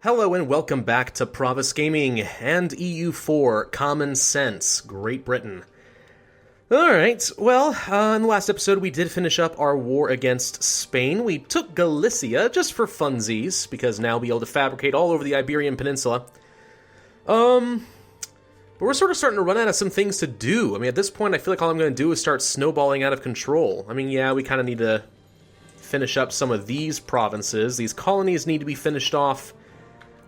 Hello and welcome back to Pravus Gaming and EU4 Common Sense, Great Britain. Alright, well, in the last episode we did finish up our war against Spain. We took Galicia just for funsies, because now we'll be able to fabricate all over the Iberian Peninsula. But we're sort of starting to run out of some things to do. I mean, at this point I feel like all I'm going to do is start snowballing out of control. I mean, yeah, we kind of need to finish up some of these provinces. These colonies need to be finished off.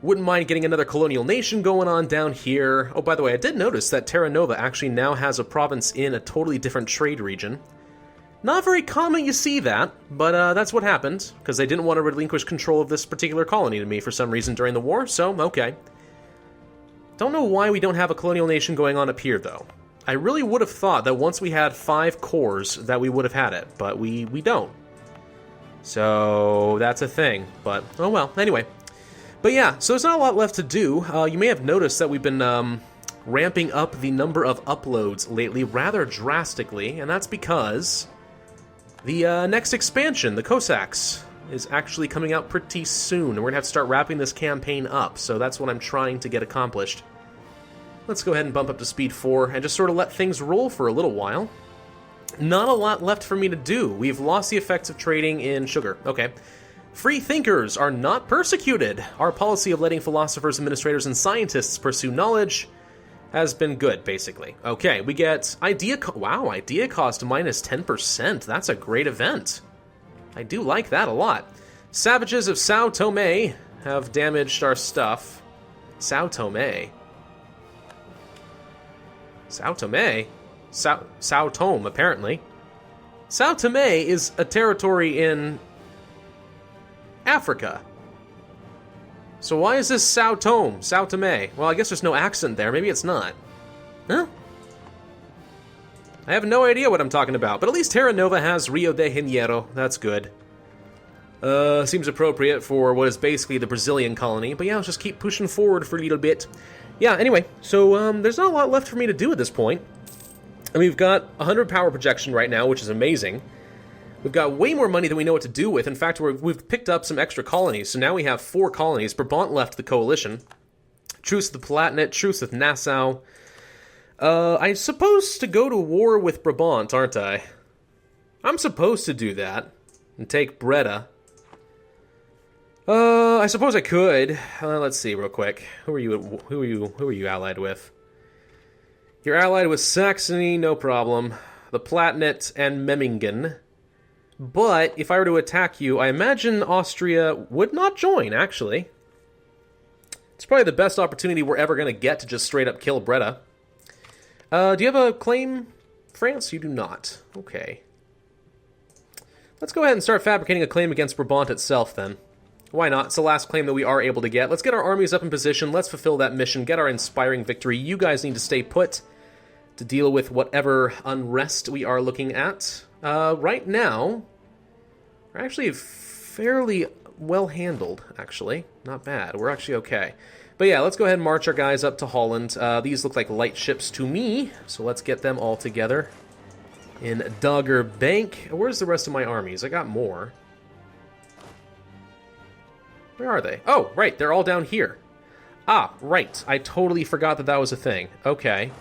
Wouldn't mind getting another colonial nation going on down here. Oh, by the way, I did notice that Terra Nova actually now has a province in a totally different trade region. Not very common you see that, but that's what happened, because they didn't want to relinquish control of this particular colony to me for some reason during the war, so okay. Don't know why we don't have a colonial nation going on up here, though. I really would have thought that once we had 5 cores that we would have had it, but we don't. So that's a thing, but oh well, anyway. But yeah, so there's not a lot left to do. You may have noticed that we've been ramping up the number of uploads lately rather drastically, and that's because the next expansion, the Cossacks, is actually coming out pretty soon, and we're going to have to start wrapping this campaign up, so that's what I'm trying to get accomplished. Let's go ahead and bump up to speed 4 and just sort of let things roll for a little while. Not a lot left for me to do. We've lost the effects of trading in sugar. Okay. Free thinkers are not persecuted. Our policy of letting philosophers, administrators, and scientists pursue knowledge has been good, basically. Okay, we get idea cost minus 10%. That's a great event. I do like that a lot. Savages of Sao Tome have damaged our stuff. Sao Tome? Sao Tome? Sao Tome, apparently. Sao Tome is a territory in Africa. So why is this Sao Tome? Sao Tome? Well, I guess there's no accent there. Maybe it's not. Huh? I have no idea what I'm talking about, but at least Terra Nova has Rio de Janeiro. That's good. Seems appropriate for what is basically the Brazilian colony, but yeah, let's just keep pushing forward for a little bit. Yeah, anyway, so there's not a lot left for me to do at this point. I mean, we've got 100 power projection right now, which is amazing. We've got way more money than we know what to do with. In fact, we've picked up some extra colonies, so now we have 4 colonies. Brabant left the coalition. Truce with the Palatinate, truce with Nassau. I'm supposed to go to war with Brabant, aren't I? I'm supposed to do that. And take Breda. I suppose I could. Let's see real quick. Who are you allied with? You're allied with Saxony, no problem. The Palatinate and Memmingen. But if I were to attack you, I imagine Austria would not join, actually. It's probably the best opportunity we're ever going to get to just straight up kill Breda. Do you have a claim, France? You do not. Okay. Let's go ahead and start fabricating a claim against Brabant itself, then. Why not? It's the last claim that we are able to get. Let's get our armies up in position. Let's fulfill that mission. Get our inspiring victory. You guys need to stay put to deal with whatever unrest we are looking at. Right now, we're actually fairly well handled, actually. Not bad. We're actually okay. But yeah, let's go ahead and march our guys up to Holland. These look like light ships to me, so let's get them all together in Dogger Bank. Where's the rest of my armies? I got more. Where are they? Oh, right, they're all down here. Ah, right. I totally forgot that that was a thing. Okay.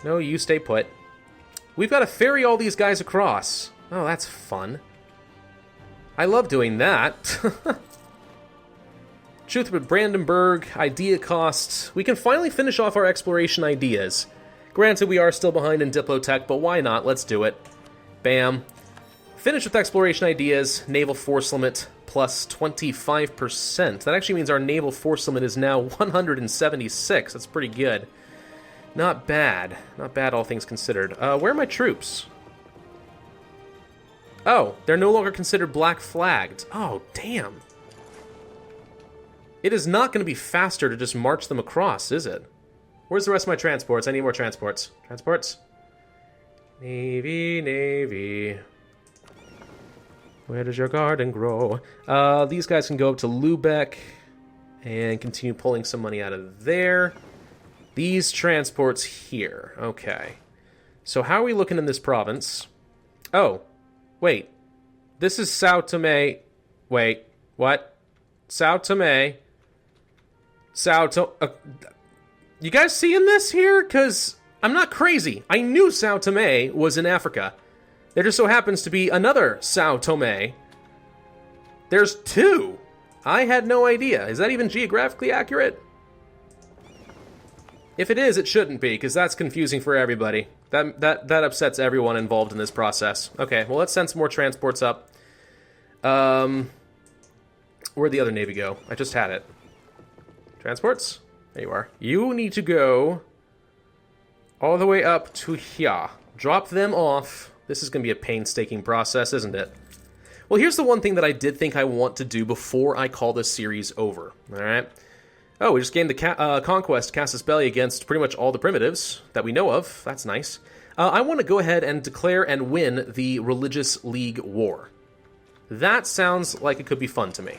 No, you stay put. We've got to ferry all these guys across. Oh, that's fun. I love doing that. Truth with Brandenburg, idea costs. We can finally finish off our exploration ideas. Granted, we are still behind in Diplotech, but why not? Let's do it. Bam. Finish with exploration ideas, naval force limit, plus 25%. That actually means our naval force limit is now 176. That's pretty good. Not bad. Not bad, all things considered. Where are my troops? Oh, they're no longer considered black flagged. Oh, damn. It is not going to be faster to just march them across, is it? Where's the rest of my transports? I need more transports. Transports? Navy, Navy. Where does your garden grow? These guys can go up to Lubeck and continue pulling some money out of there. These transports here. Okay. So how are we looking in this province? Oh, wait. This is Sao Tome. Wait, what? Sao Tome. Sao Tome. You guys seeing this here? Because I'm not crazy. I knew Sao Tome was in Africa. There just so happens to be another Sao Tome. There's two. I had no idea. Is that even geographically accurate? If it is, it shouldn't be, because that's confusing for everybody. That upsets everyone involved in this process. Okay, well, let's send some more transports up. Where'd the other navy go? I just had it. Transports? There you are. You need to go all the way up to here. Drop them off. This is going to be a painstaking process, isn't it? Well, here's the one thing that I did think I want to do before I call this series over. All right. Oh, we just gained the conquest Casus Belli against pretty much all the primitives that we know of. That's nice. I want to go ahead and declare and win the Religious League War. That sounds like it could be fun to me.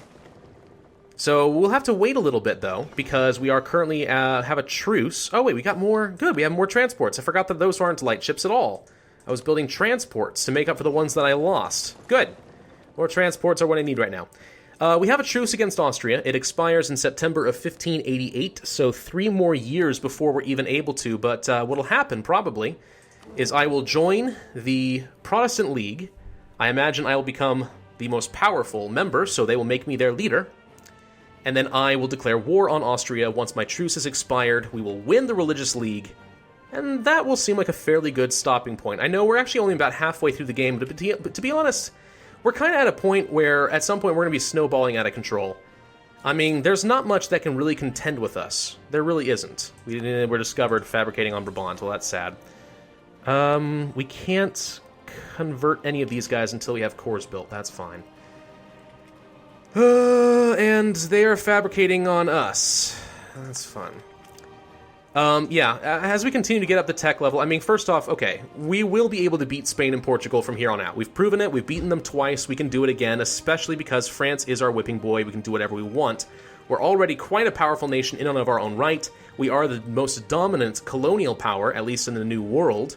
So we'll have to wait a little bit, though, because we are currently have a truce. Oh, wait, we got more. Good, we have more transports. I forgot that those aren't light ships at all. I was building transports to make up for the ones that I lost. Good. More transports are what I need right now. We have a truce against Austria. It expires in September of 1588, so 3 more years before we're even able to. But what'll happen, probably, is I will join the Protestant League. I imagine I will become the most powerful member, so they will make me their leader. And then I will declare war on Austria once my truce is expired. We will win the Religious League, and that will seem like a fairly good stopping point. I know we're actually only about halfway through the game, but to be honest, we're kind of at a point where at some point we're going to be snowballing out of control. I mean, there's not much that can really contend with us. There really isn't. We're discovered fabricating on Brabant. Well, that's sad. We can't convert any of these guys until we have cores built. That's fine. And they are fabricating on us. That's fun. Yeah, as we continue to get up the tech level, I mean, first off, okay, we will be able to beat Spain and Portugal from here on out. We've proven it, we've beaten them twice, we can do it again, especially because France is our whipping boy, we can do whatever we want. We're already quite a powerful nation in and of our own right. We are the most dominant colonial power, at least in the New World.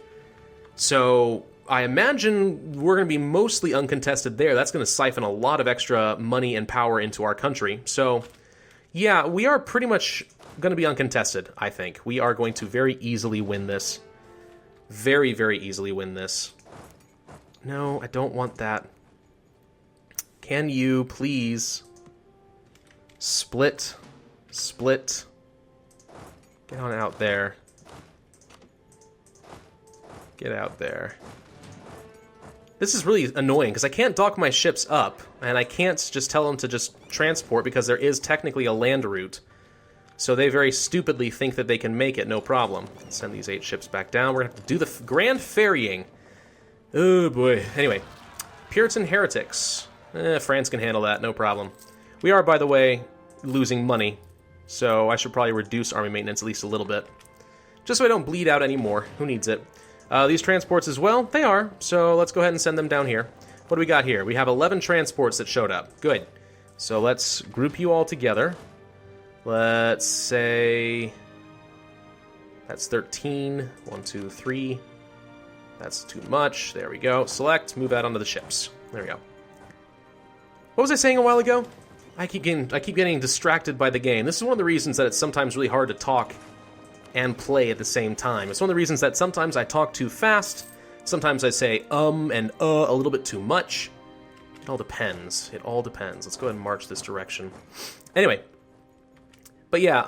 So I imagine we're going to be mostly uncontested there. That's going to siphon a lot of extra money and power into our country. So, yeah, we are pretty much going to be uncontested, I think. We are going to very easily win this. Very, very easily win this. No, I don't want that. Can you please split? Get on out there. Get out there. This is really annoying because I can't dock my ships up, and I can't just tell them to just transport because there is technically a land route. So they very stupidly think that they can make it, no problem. Send these 8 ships back down. We're going to have to do the grand ferrying. Oh, boy. Anyway, Puritan heretics. France can handle that, no problem. We are, by the way, losing money, so I should probably reduce army maintenance at least a little bit. Just so I don't bleed out anymore. Who needs it? These transports as well? They are, so let's go ahead and send them down here. What do we got here? We have 11 transports that showed up. Good. So let's group you all together. Let's say that's 13. 1, 2, 3. That's too much. There we go. Select. Move out onto the ships. There we go. What was I saying a while ago? I keep getting distracted by the game. This is one of the reasons that it's sometimes really hard to talk and play at the same time. It's one of the reasons that sometimes I talk too fast. Sometimes I say and a little bit too much. It all depends. It all depends. Let's go ahead and march this direction. Anyway. But yeah,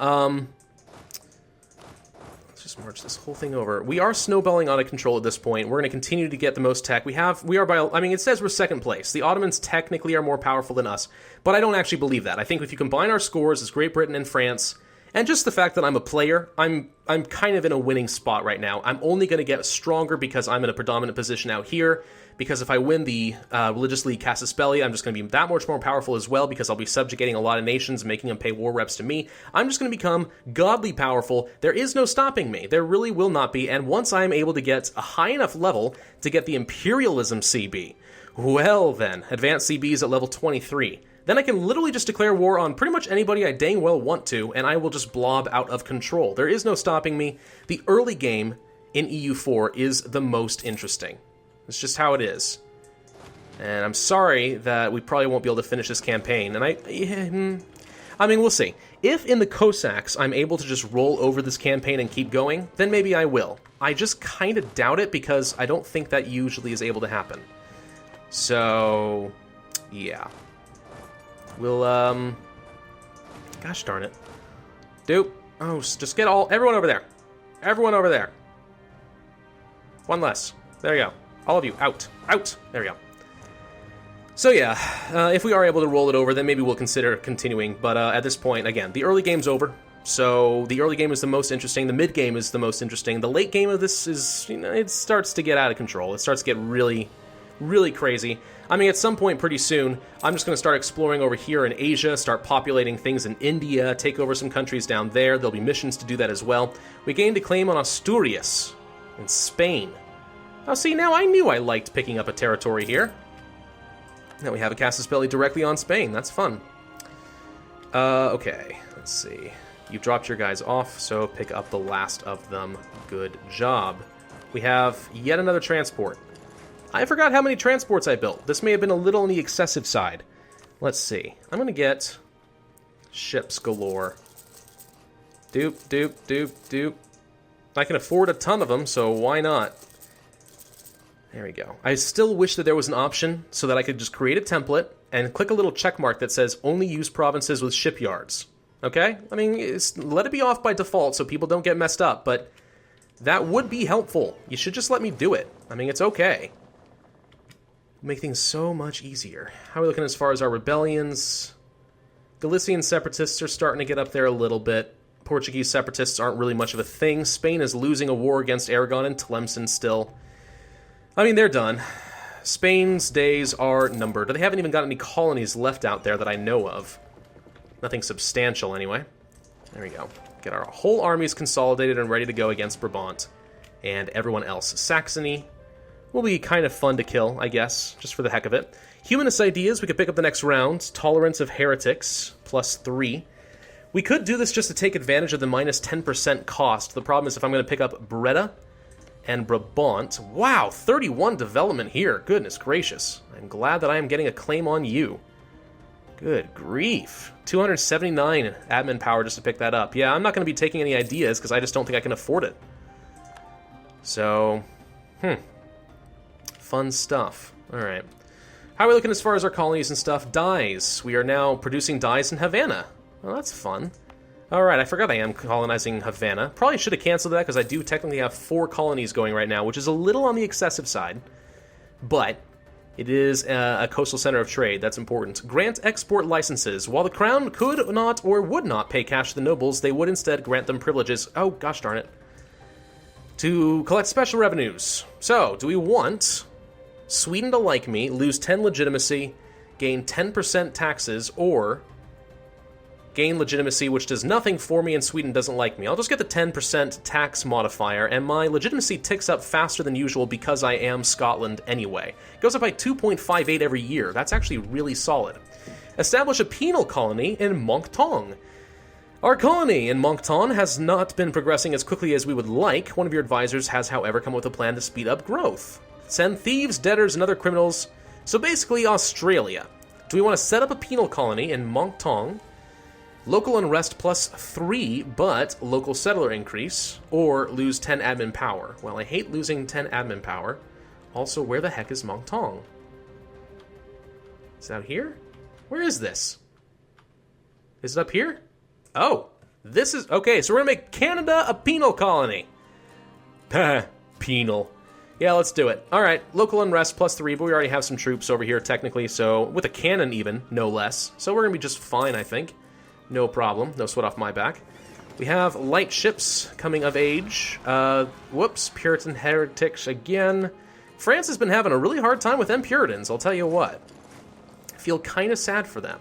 let's just march this whole thing over. We are snowballing out of control at this point. We're going to continue to get the most tech. We are by, I mean, it says we're second place. The Ottomans technically are more powerful than us, but I don't actually believe that. I think if you combine our scores as Great Britain and France, and just the fact that I'm a player, I'm kind of in a winning spot right now. I'm only going to get stronger because I'm in a predominant position out here. Because if I win the Religious League Casus Belli, I'm just going to be that much more powerful as well because I'll be subjugating a lot of nations, making them pay war reps to me. I'm just going to become godly powerful. There is no stopping me. There really will not be. And once I'm able to get a high enough level to get the Imperialism CB, well then, Advanced CB is at level 23. Then I can literally just declare war on pretty much anybody I dang well want to, and I will just blob out of control. There is no stopping me. The early game in EU4 is the most interesting. It's just how it is. And I'm sorry that we probably won't be able to finish this campaign. And I mean, we'll see. If in the Cossacks I'm able to just roll over this campaign and keep going, then maybe I will. I just kind of doubt it because I don't think that usually is able to happen. So, yeah. We'll, gosh darn it. Dude. Oh, just get everyone over there. Everyone over there. One less. There you go. All of you, out. Out. There we go. So yeah, if we are able to roll it over, then maybe we'll consider continuing. But at this point, again, the early game's over. So the early game is the most interesting. The mid game is the most interesting. The late game of this is, you know, it starts to get out of control. It starts to get really, really crazy. I mean, at some point pretty soon, I'm just going to start exploring over here in Asia, start populating things in India, take over some countries down there. There'll be missions to do that as well. We gained a claim on Asturias in Spain. Oh, see, now I knew I liked picking up a territory here. Now we have a Casus Belli directly on Spain. That's fun. Okay, let's see. You dropped your guys off, so pick up the last of them. Good job. We have yet another transport. I forgot how many transports I built. This may have been a little on the excessive side. Let's see. I'm going to get ships galore. Doop, doop, doop, doop. I can afford a ton of them, so why not? There we go. I still wish that there was an option so that I could just create a template and click a little check mark that says only use provinces with shipyards. Okay? I mean, let it be off by default so people don't get messed up, but that would be helpful. You should just let me do it. I mean, it's okay. Make things so much easier. How are we looking as far as our rebellions? Galician separatists are starting to get up there a little bit. Portuguese separatists aren't really much of a thing. Spain is losing a war against Aragon and Tlemcen still. I mean, they're done. Spain's days are numbered. They haven't even got any colonies left out there that I know of. Nothing substantial, anyway. There we go. Get our whole armies consolidated and ready to go against Brabant. And everyone else. Saxony will be kind of fun to kill, I guess, just for the heck of it. Humanist ideas, we could pick up the next round. Tolerance of heretics, +3. We could do this just to take advantage of the minus 10% cost. The problem is if I'm going to pick up Breda and Brabant. Wow, 31 development here. Goodness gracious. I'm glad that I am getting a claim on you. Good grief. 279 admin power just to pick that up. Yeah, I'm not going to be taking any ideas because I just don't think I can afford it. So, fun stuff. All right. How are we looking as far as our colonies and stuff? Dyes. We are now producing dyes in Havana. Well, that's fun. Alright, I forgot I am colonizing Havana. Probably should have canceled that because I do technically have 4 colonies going right now, which is a little on the excessive side. But it is a coastal center of trade. That's important. Grant export licenses. While the crown could not or would not pay cash to the nobles, they would instead grant them privileges. Oh, gosh darn it. To collect special revenues. So, do we want Sweden to like me, lose 10 legitimacy, gain 10% taxes, or gain legitimacy, which does nothing for me, and Sweden doesn't like me? I'll just get the 10% tax modifier, and my legitimacy ticks up faster than usual because I am Scotland anyway. It goes up by 2.58 every year. That's actually really solid. Establish a penal colony in Moncton. Our colony in Moncton has not been progressing as quickly as we would like. One of your advisors has, however, come up with a plan to speed up growth. Send thieves, debtors, and other criminals. So basically, Australia. Do we want to set up a penal colony in Moncton? Local unrest +3, but local settler increase, or lose 10 admin power. Well, I hate losing 10 admin power. Also, where the heck is Moncton? Is it out here? Where is this? Is it up here? Oh, this is... Okay, so we're gonna make Canada a penal colony. Penal. Yeah, let's do it. Alright, local unrest +3, but we already have some troops over here, technically, so... With a cannon, even, no less. So we're gonna be just fine, I think. No problem. No sweat off my back. We have light ships coming of age. Whoops. Puritan heretics again. France has been having a really hard time with them Puritans, I'll tell you what. I feel kind of sad for them.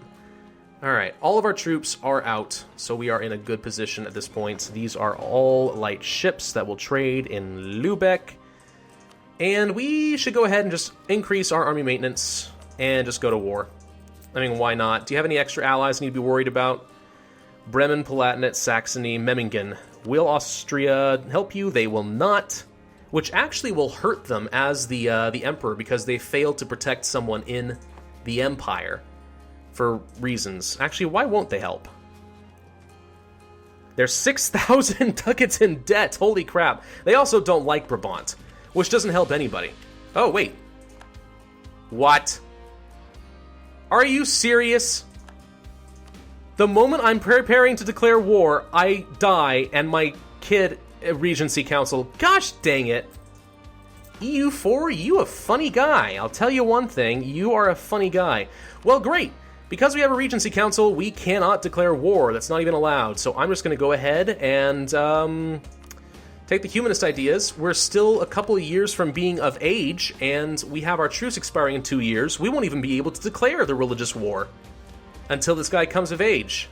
Alright, all of our troops are out, so we are in a good position at this point. These are all light ships that will trade in Lubeck. And we should go ahead and just increase our army maintenance and just go to war. I mean, why not? Do you have any extra allies I need to be worried about? Bremen, Palatinate, Saxony, Memmingen. Will Austria help you? They will not. Which actually will hurt them as the emperor because they failed to protect someone in the empire for reasons. Actually, why won't they help? They're 6,000 ducats in debt. Holy crap. They also don't like Brabant, which doesn't help anybody. Oh, wait. What? Are you serious? The moment I'm preparing to declare war, I die, and my kid, Regency Council, gosh dang it. EU4, you a funny guy. I'll tell you one thing, you are a funny guy. Well, great. Because we have a Regency Council, we cannot declare war. That's not even allowed. So I'm just going to go ahead and take the humanist ideas. We're still a couple of years from being of age, and we have our truce expiring in 2 years. We won't even be able to declare the religious war until this guy comes of age.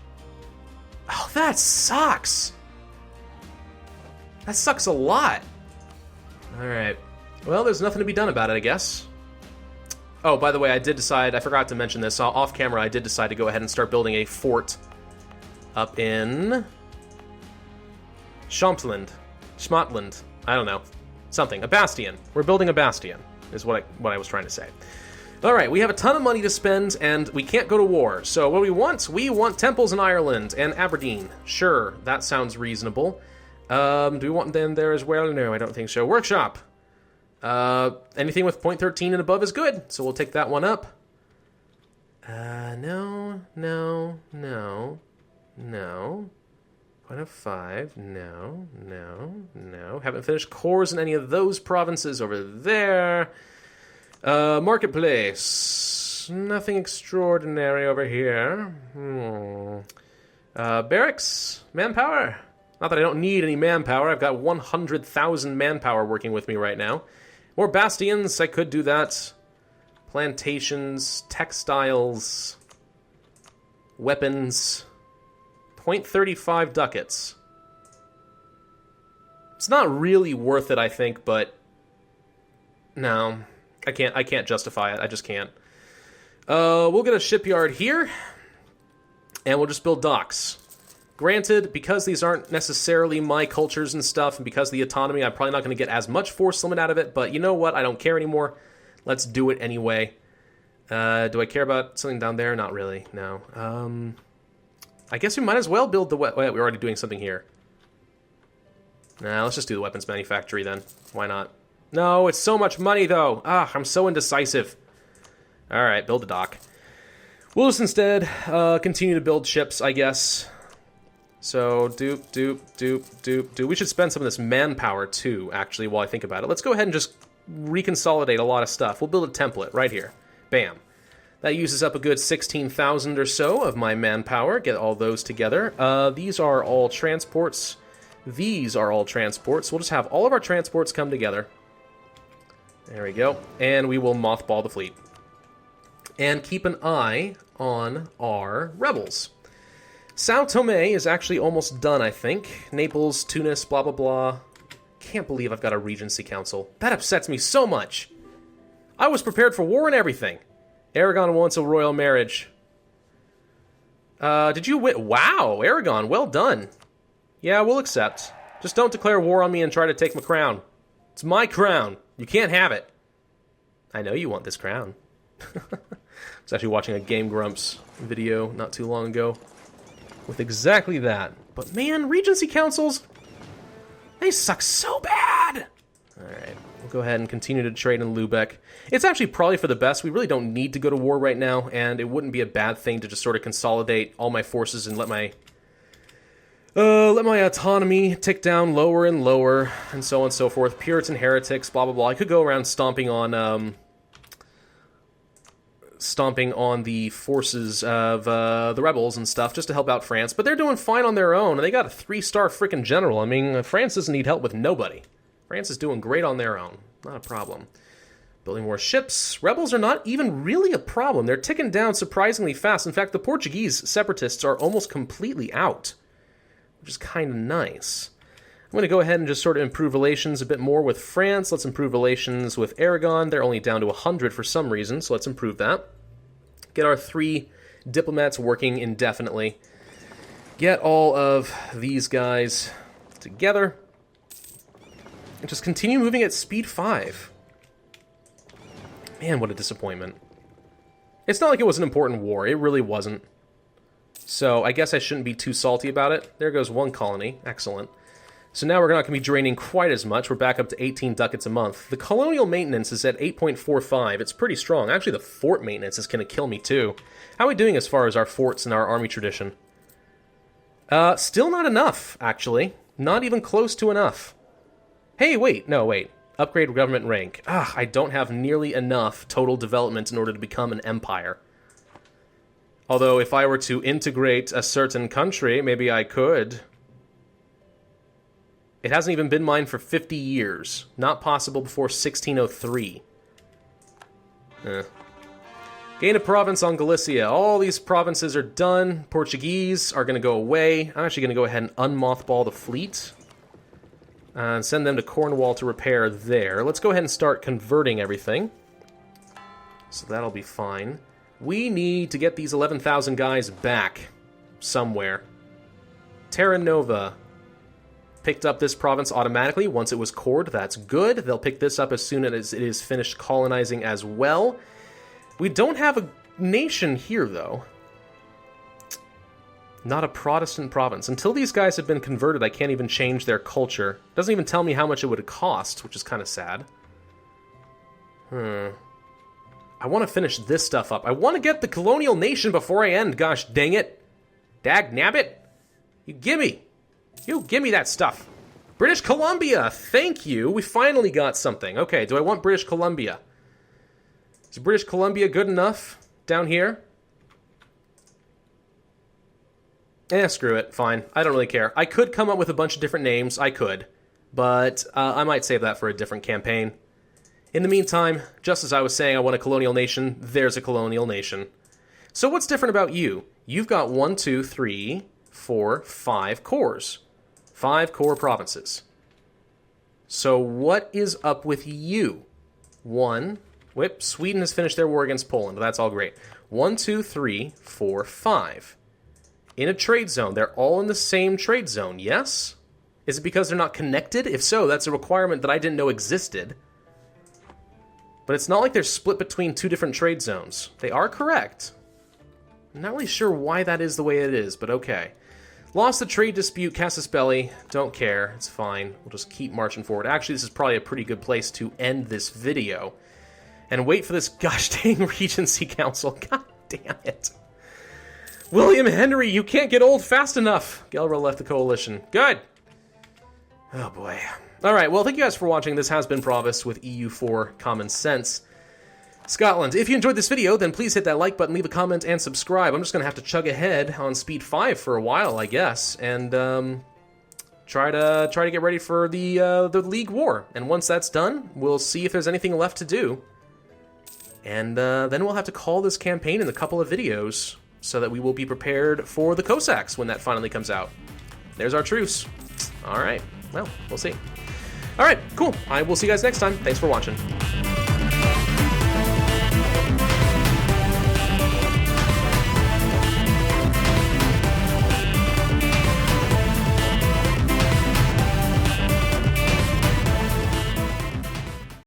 Oh, that sucks. That sucks a lot. Alright. Well, there's nothing to be done about it, I guess. Oh, by the way, I did decide, I forgot to mention this, off camera, I did decide to go ahead and start building a fort up in Schmotland, I don't know, something, a bastion. We're building a bastion, is what I was trying to say. Alright, we have a ton of money to spend, and we can't go to war, so what do we want? We want temples in Ireland and Aberdeen. Sure, that sounds reasonable. Do we want them there as well? No, I don't think so. Workshop. Anything with 0.13 and above is good, so we'll take that one up. No. 0.05, no. Haven't finished cores in any of those provinces over there. Marketplace. Nothing extraordinary over here. Barracks. Manpower. Not that I don't need any manpower. I've got 100,000 manpower working with me right now. More bastions, I could do that. Plantations, textiles, weapons. 0.35 ducats. It's not really worth it, I think, but no, I can't justify it. I just can't. We'll get a shipyard here, and we'll just build docks. Granted, because these aren't necessarily my cultures and stuff, and because of the autonomy, I'm probably not going to get as much force limit out of it, but you know what? I don't care anymore. Let's do it anyway. Do I care about something down there? Not really, no. I guess we might as well build the... Wait, we're already doing something here. Nah, let's just do the weapons manufactory then. Why not? No, it's so much money, though. Ah, I'm so indecisive. Alright, build a dock. We'll just instead continue to build ships, I guess. So, doop. We should spend some of this manpower, too, actually, while I think about it. Let's go ahead and just reconsolidate a lot of stuff. We'll build a template right here. Bam. That uses up a good 16,000 or so of my manpower. Get all those together. These are all transports. These are all transports. We'll just have all of our transports come together. There we go. And we will mothball the fleet. And keep an eye on our rebels. Sao Tome is actually almost done, I think. Naples, Tunis, blah, blah, blah. Can't believe I've got a Regency Council. That upsets me so much. I was prepared for war and everything. Aragon wants a royal marriage. Did you win? Wow, Aragon, well done. Yeah, we'll accept. Just don't declare war on me and try to take my crown. It's my crown. You can't have it. I know you want this crown. I was actually watching a Game Grumps video not too long ago with exactly that. But man, Regency Councils, they suck so bad. Alright, we'll go ahead and continue to trade in Lubeck. It's actually probably for the best. We really don't need to go to war right now, and it wouldn't be a bad thing to just sort of consolidate all my forces and let my autonomy tick down lower and lower, and so on and so forth. Puritan heretics, blah, blah, blah. I could go around stomping on the forces of the rebels and stuff just to help out France, but they're doing fine on their own, and they got a 3-star frickin' general. I mean, France doesn't need help with nobody. France is doing great on their own. Not a problem. Building more ships. Rebels are not even really a problem. They're ticking down surprisingly fast. In fact, the Portuguese separatists are almost completely out, which is kind of nice. I'm going to go ahead and just sort of improve relations a bit more with France. Let's improve relations with Aragon. They're only down to 100 for some reason, so let's improve that. Get our 3 diplomats working indefinitely. Get all of these guys together. And just continue moving at speed 5. Man, what a disappointment. It's not like it was an important war. It really wasn't. So I guess I shouldn't be too salty about it. There goes one colony. Excellent. So now we're not going to be draining quite as much. We're back up to 18 ducats a month. The colonial maintenance is at 8.45. It's pretty strong. Actually, the fort maintenance is going to kill me too. How are we doing as far as our forts and our army tradition? Still not enough, actually. Not even close to enough. Hey, wait. No, wait. Upgrade government rank. I don't have nearly enough total development in order to become an empire. Although, if I were to integrate a certain country, maybe I could. It hasn't even been mine for 50 years. Not possible before 1603. Gain a province on Galicia. All these provinces are done. Portuguese are going to go away. I'm actually going to go ahead and unmothball the fleet. And send them to Cornwall to repair there. Let's go ahead and start converting everything. So that'll be fine. We need to get these 11,000 guys back somewhere. Terra Nova picked up this province automatically once it was cored. That's good. They'll pick this up as soon as it is finished colonizing as well. We don't have a nation here, though. Not a Protestant province. Until these guys have been converted, I can't even change their culture. Doesn't even tell me how much it would cost, which is kind of sad. I want to finish this stuff up. I want to get the colonial nation before I end, gosh dang it. Dag nabbit. You gimme that stuff. British Columbia, thank you. We finally got something. Okay, do I want British Columbia? Is British Columbia good enough down here? Screw it. Fine. I don't really care. I could come up with a bunch of different names. I could. But I might save that for a different campaign. In the meantime, just as I was saying I want a colonial nation, there's a colonial nation. So what's different about you? You've got 1, 2, 3, 4, 5 cores. 5 core provinces. So what is up with you? Sweden has finished their war against Poland. That's all great. 1, 2, 3, 4, 5. In a trade zone. They're all in the same trade zone, yes? Is it because they're not connected? If so, that's a requirement that I didn't know existed. But it's not like they're split between 2 different trade zones. They are correct. I'm not really sure why that is the way it is, but okay. Lost the trade dispute, Casus Belli. Don't care. It's fine. We'll just keep marching forward. Actually, this is probably a pretty good place to end this video. And wait for this gosh dang Regency Council. God damn it. William Henry, you can't get old fast enough. Gelra left the coalition. Good. Oh boy. Alright, well, thank you guys for watching. This has been Pravus with EU4 Common Sense. Scotland, if you enjoyed this video, then please hit that like button, leave a comment, and subscribe. I'm just going to have to chug ahead on speed 5 for a while, I guess, and try to get ready for the League War. And once that's done, we'll see if there's anything left to do. And then we'll have to call this campaign in a couple of videos so that we will be prepared for the Cossacks when that finally comes out. There's our truce. All right. Well, we'll see. All right, cool. I will see you guys next time. Thanks for watching.